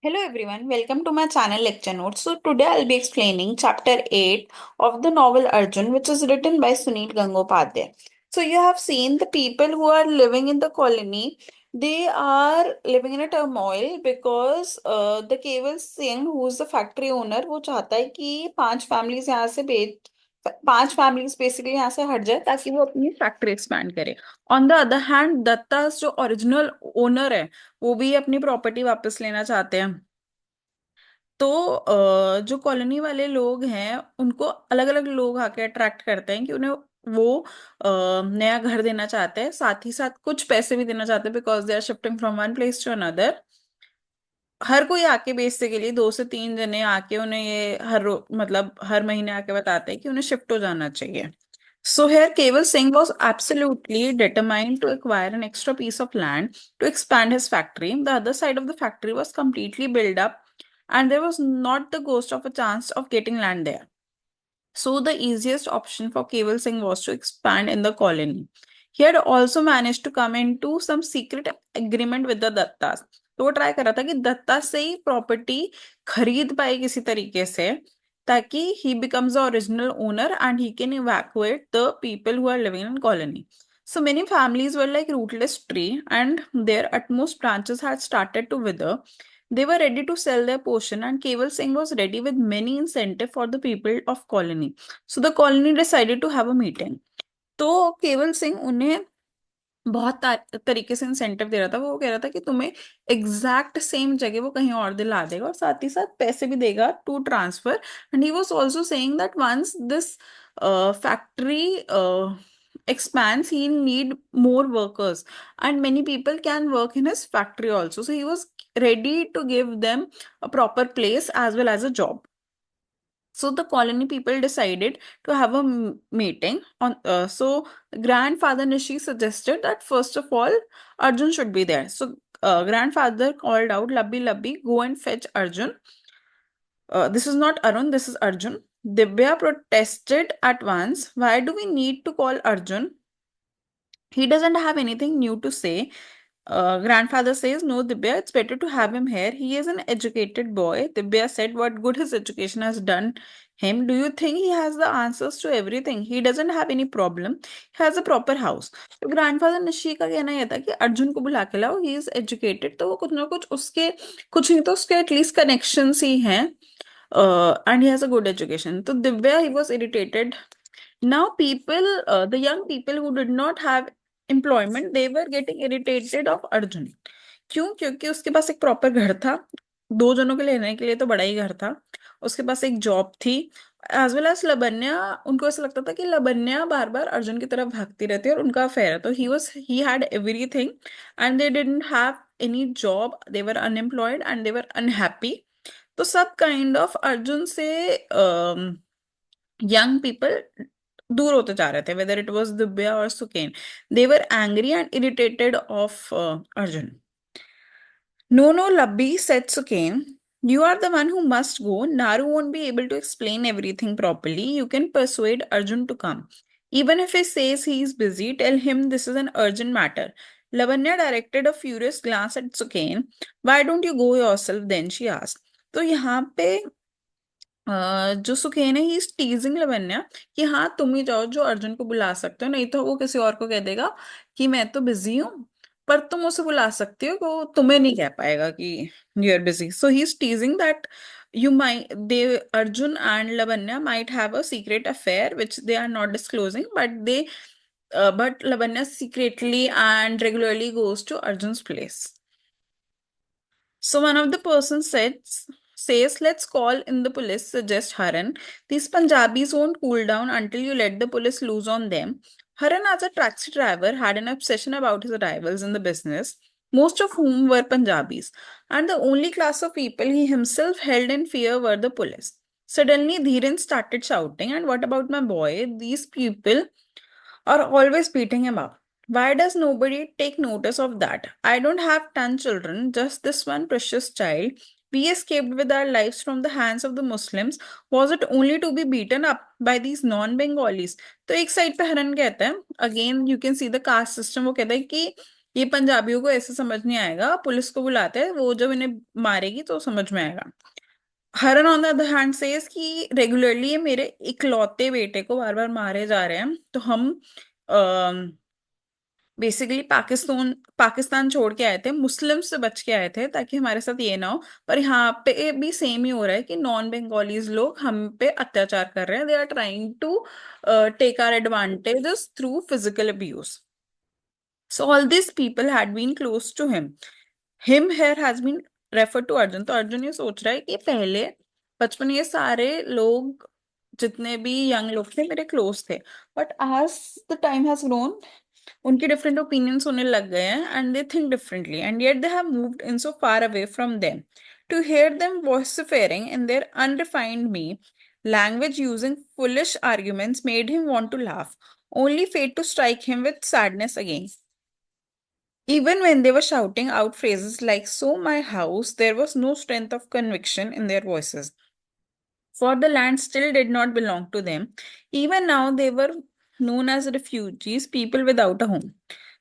Hello everyone, welcome to my channel Lecture Notes. So today I'll be explaining chapter 8 of the novel Arjun, which is written by Sunil Gangopadhyay. So you have seen the people who are living in the colony, they are living in a turmoil because the Keval Singh, who is the factory owner, वो चाहता है कि पांच families basically यहाँ से हट जाए ताकि वो अपनी फैक्ट्री एक्सपैंड करे। On the other hand Datta जो ओरिजिनल ओनर है वो भी अपनी प्रॉपर्टी वापस लेना चाहते हैं। तो जो कॉलोनी वाले लोग हैं उनको अलग अलग लोग आके अट्रैक्ट करते हैं कि उन्हें वो नया घर देना चाहते हैं, साथ ही साथ कुछ पैसे भी देना चाहते हैं because they are shifting from one place to another. हर कोई आके बेचने के लिए 2 से 3 जने आके उन्हें ये मतलब हर महीने आके बताते हैं कि उन्हें शिफ्ट हो जाना चाहिए। So here Keval Singh was absolutely determined to acquire an extra piece of land to expand his factory. The other side of the factory was completely built up and there was not the ghost of a chance of getting land there. So the easiest option for Keval Singh was to expand in the colony. He had also managed to come into some secret agreement with the Dattas. तो वो try कर रहा था कि दत्ता से ही property खरीद पाए किसी तरीके से, ताकि he becomes the original owner and he can evacuate the people who are living in colony. So many families were like rootless tree and their utmost branches had started to wither. They were ready to sell their portion, and Keval Singh was ready with many incentive for the people of colony. So the colony decided to have a meeting. तो केवल सिंह उन्हें बहुत तरीके से incentive दे रहा था। वो कह रहा था कि तुम्हें एग्जैक्ट सेम जगह वो कहीं और दिला देगा और साथ ही साथ पैसे भी देगा to transfer. And he was also saying that once this factory expands, he need more workers and many people can work in his factory also. So he was ready to give them a proper place as well as a job. So the colony people decided to have a meeting on. So grandfather Nishi suggested that first of all Arjun should be there. So grandfather called out, "Labbi Labbi, go and fetch Arjun." This is not Arun, this is Arjun. Divya protested at once. Why do we need to call Arjun? He doesn't have anything new to say. Grandfather says, "No, Dibya, it's better to have him here. He is an educated boy." Dibya said, "What good his education has done him? Do you think he has the answers to everything? He doesn't have any problem. He has a proper house." तो grandfather Nishi का कहना यह था कि अर्जुन को बुला के लाओ, ही इज एजुकेटेड, तो वो कुछ ना कुछ उसके, कुछ नहीं तो उसके एटलीस्ट कनेक्शंस ही हैं, and he has a good education. तो Divya he was irritated now. The young people who did not have employment, they were getting irritated of Arjun. क्यों? क्योंकि उसके पास एक प्रॉपर घर था, 2 जनों के रहने के लिए तो बड़ा ही घर था, उसके पास एक जॉब थी, एज वेल एज लबन्या। उनको ऐसा लगता था कि लबन्या बार बार अर्जुन की तरफ भागती रहती है और उनका अफेयर है, तो he had everything and they didn't have any job, they were unemployed and they were unhappy. तो सब काइंड ऑफ अर्जुन से यंग पीपल दूर होते जा रहे थे, whether it was Divya or Suken. They were angry and irritated of Arjun. "No, no, Labbi," said Suken. "You are the one who must go. Naru won't be able to explain everything properly. You can persuade Arjun to come. Even if he says he is busy, tell him this is an urgent matter." Lavanya directed a furious glance at Suken. "Why don't you go yourself then?" she asked. तो यहाँ पे जो सुखेन है ही टीजिंग लवन्या कि हाँ तुम ही जाओ जो अर्जुन को बुला सकते हो, नहीं तो वो किसी और को कह देगा कि मैं तो बिजी हूँ, पर तुम उसे बुला सकती हो, वो तुम्हें नहीं कह पाएगा कि you are busy. So he is teasing that you might they Arjun and Lavanya might have a secret affair which they are not disclosing, but Lavanya secretly and regularly goes to Arjun's place. So one of the persons says, "Let's call in the police," suggests Haran. "These Punjabis won't cool down until you let the police loose on them." Haran, as a taxi driver, had an obsession about his rivals in the business, most of whom were Punjabis, and the only class of people he himself held in fear were the police. Suddenly, Dhiren started shouting, "And what about my boy? These people are always beating him up. Why does nobody take notice of that? I don't have 10 children, just this one precious child. We escaped with our lives from the hands of the Muslims. Was it only to be beaten up by these non-Bengalis?" तो एक side पे हरन कहता है, again you can see the caste system, वो कहता है कि ये पंजाबियों को ऐसे समझ नहीं आएगा, पुलिस को बुलाते हैं, वो जब इन्हें मारेगी तो समझ में आएगा। हरन on the other hand says कि रेगुलरली ये मेरे इकलौते बेटे को बार बार मारे जा रहे हैं, तो हम बेसिकली पाकिस्तान पाकिस्तान छोड़ के आए थे, मुस्लिम से बच के आए थे ताकि हमारे साथ ये ना हो। पर यहाँ पे भी सेम ही हो रहा है कि नॉन बंगालीज लोग हम पे अत्याचार कर रहे हैं, they are trying to take our advantages through physical abuse. So all these people had been close to him. Him here has been referred to Arjun. तो अर्जुन ये सोच रहा है कि पहले बचपन ये सारे लोग जितने भी यंग लोग थे मेरे क्लोज थे, but as the time has grown उनके डिफरेंट ओपिनियंस होने लग गए हैं, and they think differently, and yet they have moved in so far away from them to hear them vociferating in their unrefined me language using foolish arguments made him want to laugh, only fate to strike him with sadness again. Even when they were shouting out phrases like, "So my house," there was no strength of conviction in their voices. For the land still did not belong to them. Even now, they were known as refugees, people without a home.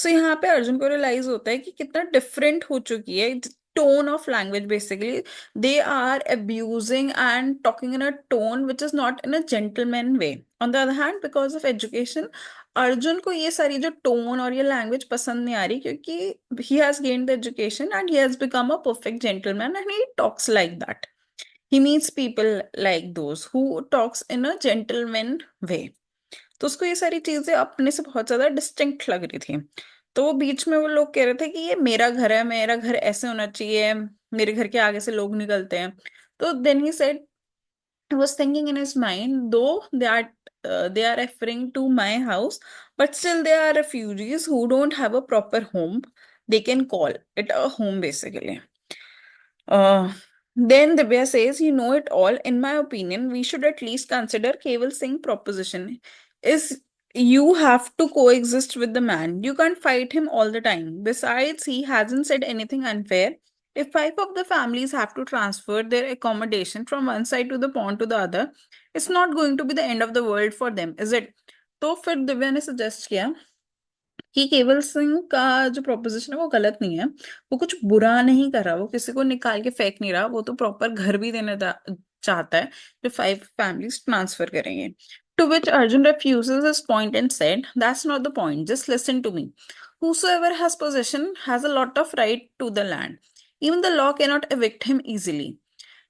So यहाँ पे अर्जुन को realise होता है कि कितना different हो चुकी है tone of language. Basically they are abusing and talking in a tone which is not in a gentleman way. On the other hand, because of education, Arjun को ये सारी जो टोन और ये लैंग्वेज पसंद नहीं आ रही, क्योंकि he has gained the education and he has become a perfect gentleman and he talks like that. He meets people like those who talks in a gentleman way. तो उसको ये सारी चीजें अपने से बहुत ज्यादा डिस्टिंक्ट लग रही थी। तो वो बीच में वो लोग कह रहे थे कि ये मेरा घर है, मेरा घर ऐसे होना चाहिए, मेरे घर के आगे से लोग निकलते हैं। तो then he said, was thinking in his mind, though they are referring to my house, but still they are refugees who don't have a proper home. They can call it a home basically. Uh, then Divya says, "You know it all. In my opinion, we should at least consider Keval Singh proposition. Is you have to coexist with the man. You can't fight him all the time. Besides, he hasn't said anything unfair. If five of the families have to transfer their accommodation from one side to the pond to the other, it's not going to be the end of the world for them, is it?" तो फिर दिव्या ने suggest किया कि केवल सिंह का जो proposition है वो गलत नहीं है। वो कुछ बुरा नहीं कर रहा, वो किसी को निकाल के फेंक नहीं रहा, वो तो प्रॉपर घर भी देना चाहता है जो 5 फैमिलीज ट्रांसफर करेंगे। To which Arjun refuses his point and said, "That's not the point, just listen to me. Whosoever has possession has a lot of right to the land. Even the law cannot evict him easily.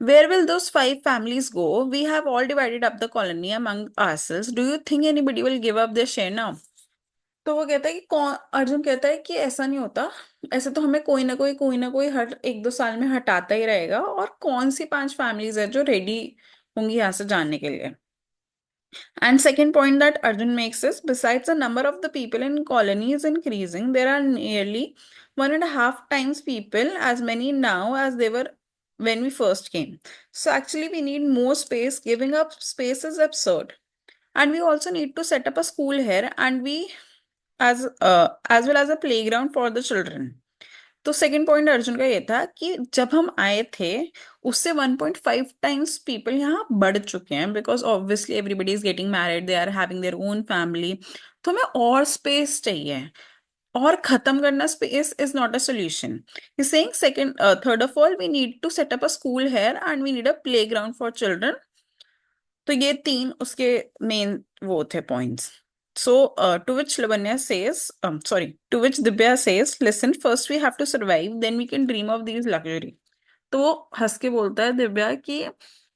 Where will those 5 families go? We have all divided up the colony among ourselves. Do you think anybody will give up their share now?" तो वो कहता है कि कौन, अर्जुन कहता है कि ऐसा नहीं होता, ऐसे तो हमें कोई ना कोई हर 1-2 साल में हटाता ही रहेगा, और कौन सी 5 फैमिलीज है जो रेडी होंगी यहाँ से जाने के लिए। And second point that Arjun makes is, besides the number of the people in colony is increasing, there are nearly 1.5 times people as many now as they were when we first came. So actually we need more space. Giving up space is absurd. And we also need to set up a school here, and we as well as a playground for the children. तो second point Arjun का ये था कि जब हम आए थे उससे 1.5 टाइम्स पीपल यहाँ बढ़ चुके हैं, because obviously everybody is getting married, they are having their own family. तो हमें और स्पेस चाहिए, और खत्म करना space is not a solution. Saying second third of all, we need to set up a school here and we need a playground for children. तो ये 3 उसके मेन वो थे points. So, to which Lavanya says, to which Divya says, "Listen, first we have to survive, then we can dream of these luxury." तो वो हंस के बोलता है दिव्या कि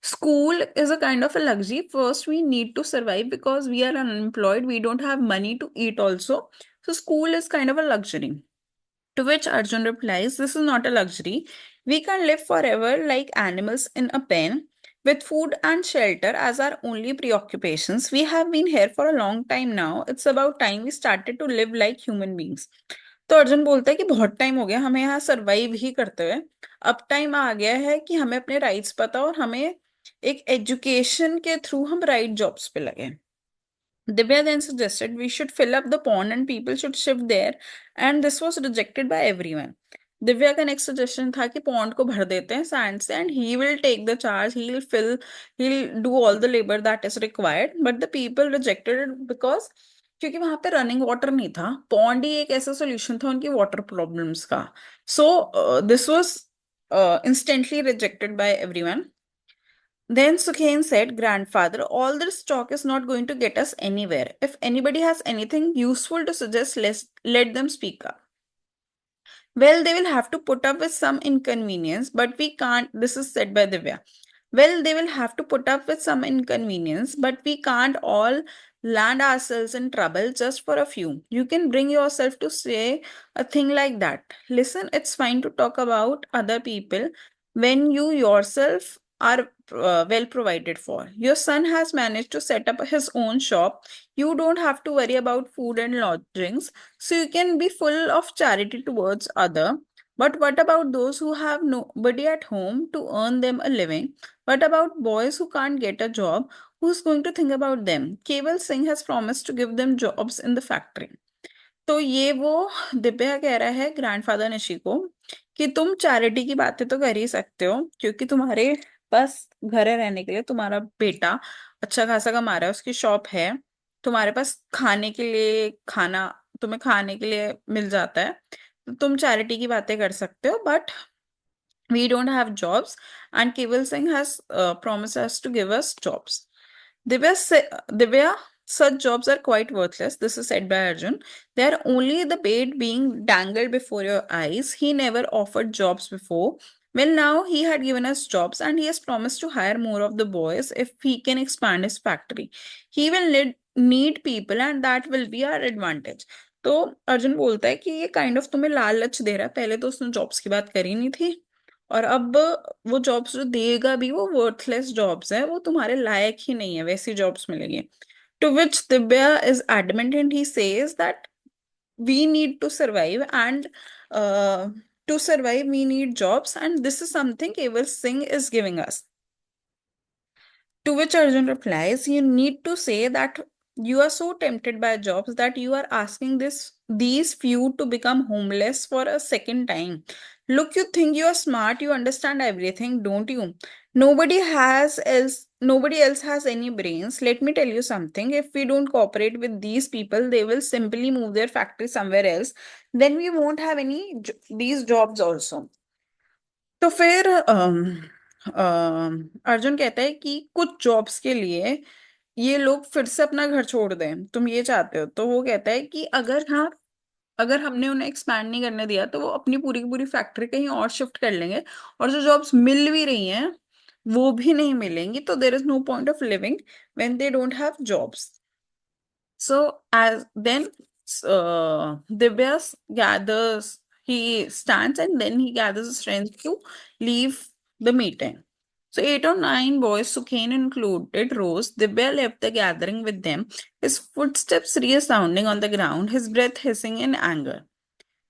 school is a kind of a luxury, first we need to survive because we are unemployed, we don't have money to eat also, so school is kind of a luxury. To which Arjun replies, "This is not a luxury. We can live forever like animals in a pen, with food and shelter as our only preoccupations. We have been here for a long time now. It's about time we started to live like human beings." तो अर्जुन बोलता है कि बहुत time हो गया हमें यहाँ survive ही करते हुए, अब टाइम आ गया है कि हमें अपने राइट्स पता, और हमें एक एजुकेशन के थ्रू हम राइट जॉब्स पे लगे। Divya then suggested we should fill up the pond and people should shift there, and this was rejected by everyone. Divya का नेक्स्ट सजेशन था कि पॉन्ड को भर देते हैं सैंड से, and he will take the charge, he will fill, he will do all the labour that is required, but the people rejected it because क्योंकि वहां पे रनिंग वाटर नहीं था, पॉन्ड ही एक ऐसा सोल्यूशन था उनकी वाटर प्रॉब्लम्स का। So this was instantly rejected by everyone. Then Sukhen said, Grandfather, all this talk is not going to get us anywhere. If anybody has anything useful to suggest, let them speak up. Well, they will have to put up with some inconvenience, but we can't. This is said by Divya. Well, they will have to put up with some inconvenience, but we can't all land ourselves in trouble just for a few. You can bring yourself to say a thing like that. Listen, it's fine to talk about other people when you yourself are well provided for. Your son has managed to set up his own shop. You don't have to worry about food and lodgings, so you can be full of charity towards other. But what about those who have nobody at home to earn them a living? What about boys who can't get a job? Who's going to think about them? Keval Singh has promised to give them jobs in the factory. तो ये वो दिव्या कह रहा है grandfather Nishi को कि तुम charity की बातें तो कर ही सकते हो, क्योंकि तुम्हारे पास घर है रहने के लिए, तुम्हारा बेटा अच्छा खासा कमा रहा है, उसकी शॉप है, तुम्हारे पास खाने के लिए खाना, तुम्हें खाने के लिए मिल जाता है, तो तुम चैरिटी की बातें कर सकते हो, but we don't have jobs, and Keval Singh has promised us to give us jobs. Divya, such jobs are quite worthless. This is said by Arjun. They are only the bait being dangled before your eyes. He never offered jobs before. Well, now he had given us jobs and he has promised to hire more of the boys if he can expand his factory. He will need people and that will be our advantage. तो अर्जुन बोलता है कि ये kind of तुम्हें लालच दे रहा है, पहले तो उसने जॉब्स की बात करी नहीं थी, और अब वो जॉब्स जो देगा भी वो वर्थलेस जॉब्स है, वो तुम्हारे लायक ही नहीं है, वैसी जॉब्स मिलेंगी। To which Divya is adamant and he says that we need to survive and to survive we need jobs and this is something Kewal Singh is giving us. To which Arjun replies, you need to say that you are so tempted by jobs that you are asking these few to become homeless for a second time. Look, you think you are smart, you understand everything, don't you? Nobody else has any brains. Let me tell you something. If we don't cooperate with these people, they will simply move their factory somewhere else. Then we won't have these jobs also. तो फिर अर्जुन कहता है कि कुछ jobs के लिए ये लोग फिर से अपना घर छोड़ दें, तुम ये चाहते हो? तो वो कहता है कि अगर हमने उन्हें एक्सपैंड नहीं करने दिया तो वो अपनी पूरी की पूरी फैक्ट्री कहीं और शिफ्ट कर लेंगे, और जो जॉब्स मिल भी रही हैं वो भी नहीं मिलेंगी, तो there is no point of living when they don't have jobs. So as then Divya gathers, he stands and then he gathers strength to leave the meeting. So 8 or 9 boys, Sukhen included, rose. Divya left the gathering with them, his footsteps resounding on the ground, his breath hissing in anger.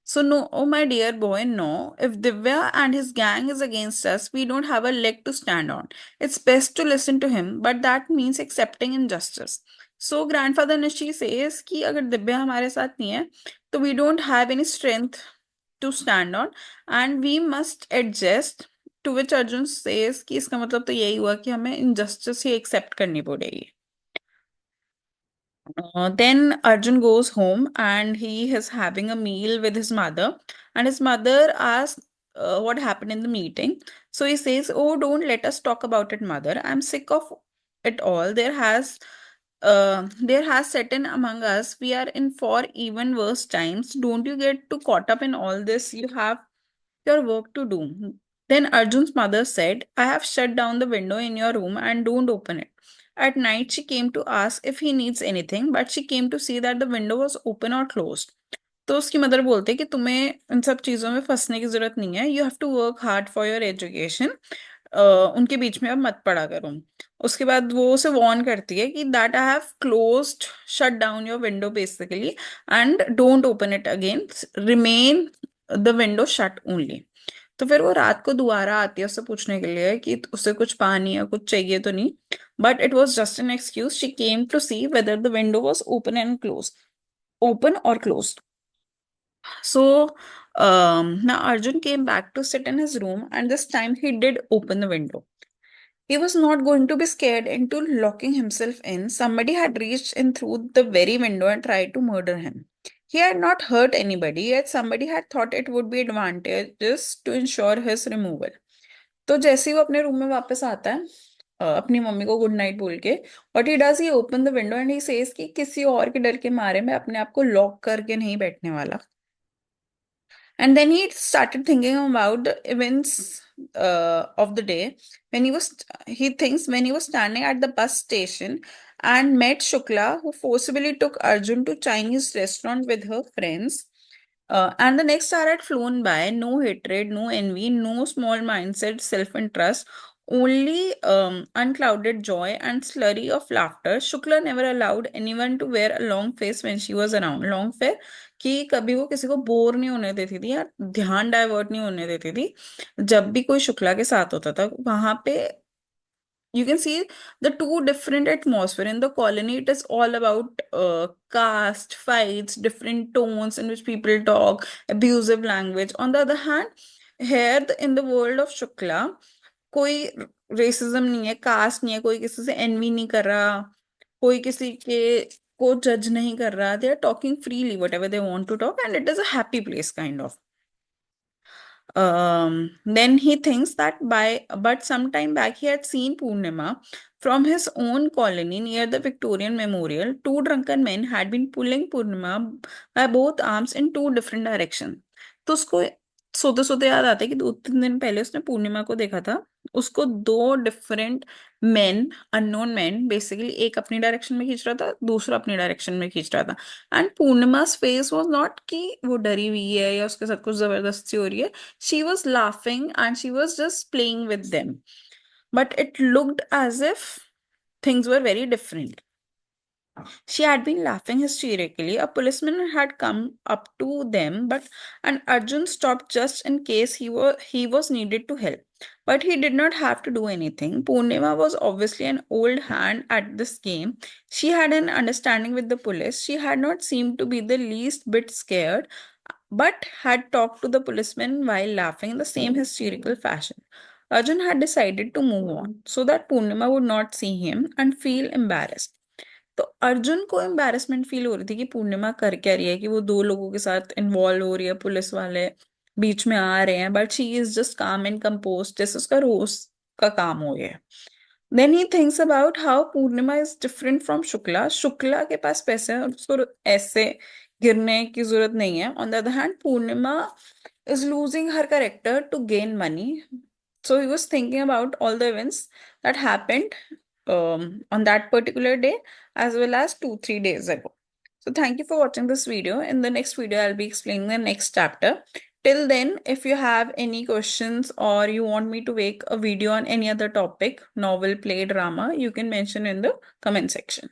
So no, oh my dear boy, no. If Divya and his gang is against us, we don't have a leg to stand on. It's best to listen to him, but that means accepting injustice. So grandfather Nishi says कि अगर दिव्या हमारे साथ नहीं है, तो we don't have any strength to stand on and we must adjust. To which Arjun says कि इसका मतलब तो यही हुआ कि हमें injustice ही accept करनी पड़ेगी. Then Arjun goes home and he is having a meal with his mother. And his mother asks what happened in the meeting. So he says, "Oh, don't let us talk about it, mother. I'm sick of it all. There has set in among us. We are in for even worse times. Don't you get too caught up in all this? You have your work to do." Then Arjun's mother said, "I have shut down the window in your room and don't open it." At night, she came to ask if he needs anything, but she came to see that the window was open or closed. तो उसकी mother बोलते कि तुम्हें इन सब चीज़ों में फंसने की जरूरत नहीं है, you have to work hard for your education. उनके बीच में अब मत पड़ा करो। उसके बाद वो उसे वार्न करती है कि that I have closed shut down your window basically and don't open it again, remain the window shut only. तो फिर वो रात को दोबारा आती है उससे पूछने के लिए कि उसे कुछ पानी या कुछ चाहिए तो नहीं, but it was just an excuse, she came to see whether the window was open and close, open or closed. So now Arjun came back to sit in his room, and this time he did open the window. He was not going to be scared into locking himself in. Somebody had reached in through the very window and tried to murder him. He had not hurt anybody, yet somebody had thought it would be advantageous to ensure his removal. तो जैसे ही वो अपने room में वापस आता है अपनी mummy को गुड नाइट बोल के, what he does, he open the window and he says कि किसी और के डर के मारे मैं अपने आप को लॉक करके नहीं बैठने वाला. And then he started thinking about the events of the day when he thinks when he was standing at the bus station and met Shukla, who forcibly took Arjun to Chinese restaurant with her friends. And the next hour had flown by, no hatred, no envy, no small mindset, self-interest, only unclouded joy and slurry of laughter. Shukla never allowed anyone to wear a long face when she was around. Long face कि कभी वो किसी को bore नहीं होने देती थी या ध्यान डाइवर्ट नहीं होने देती थी. जब भी कोई शुक्ला के साथ होता था वहां पे you can see the two different atmosphere in the colony. It is all about caste fights, different tones in which people talk, abusive language. On the other hand, here in the world of Shukla, कोई racism नहीं है, cast नहीं है, कोई किसी से N V नहीं कर रहा, कोई किसी के को जज नहीं कर रहा. They are talking freely whatever they want to talk and it is a happy place kind of. Then he thinks that but sometime back he had seen Purnima from his own colony near the Victorian Memorial. Two drunken men had been pulling Purnima by both arms in two different directions. तो उसको सोते सोते याद आता है कि 2-3 दिन पहले उसने पूर्णिमा को देखा था. उसको दो different main, unknown man, basically एक अपनी डायरेक्शन में खींच रहा था, दूसरा अपनी डायरेक्शन में खींच रहा था. एंड पूर्णिमा's फेस वाज नॉट कि वो डरी हुई है या उसके साथ कुछ जबरदस्ती हो रही है. She was laughing and she was just playing with them. But it looked as if things were very different. She had been laughing hysterically. A policeman had come up to them, but and Arjun stopped just in case he was needed to help. But he did not have to do anything. Purnima was obviously an old hand at this game. She had an understanding with the police. She had not seemed to be the least bit scared, but had talked to the policeman while laughing in the same hysterical fashion. Arjun had decided to move on so that Purnima would not see him and feel embarrassed. तो अर्जुन को embarrassment feel हो रही थी कि पूर्णिमा कर क्या रही है, कि वो दो लोगों के साथ इन्वॉल्व हो रही है, पुलिस वाले बीच में आ रहे हैं, but she is just calm and compose जैसे उसका रोज का काम हो गया है. Then he thinks about how Purnima is different from Shukla. Shukla के पास पैसे हैं और उसको ऐसे गिरने की जरूरत नहीं है. On the other hand Purnima is losing her character to gain money. So he was thinking about all the events that happened on that particular day as well as 2-3 days ago. So thank you for watching this video. In the next video, I'll be explaining the next chapter. Till then, if you have any questions or you want me to make a video on any other topic, novel, play, drama, you can mention in the comment section.